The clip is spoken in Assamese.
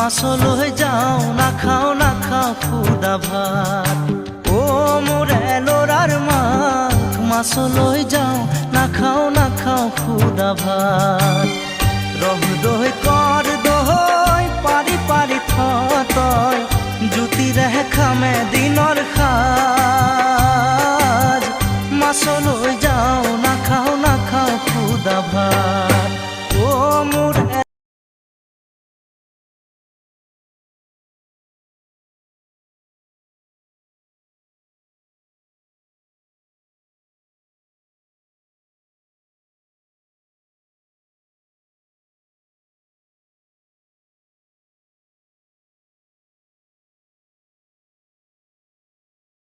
মাছলৈ যাওঁ নাখাওঁ খুদা ভাত। অ মোৰে ল'ৰাৰ মাক মাছলৈ যাওঁ নাখাওঁ খুদা ভাত। ৰহ দৈ কৰ দৈ পাৰি পাৰি থ তই জুতিৰে খামে দিনৰ খাৰ।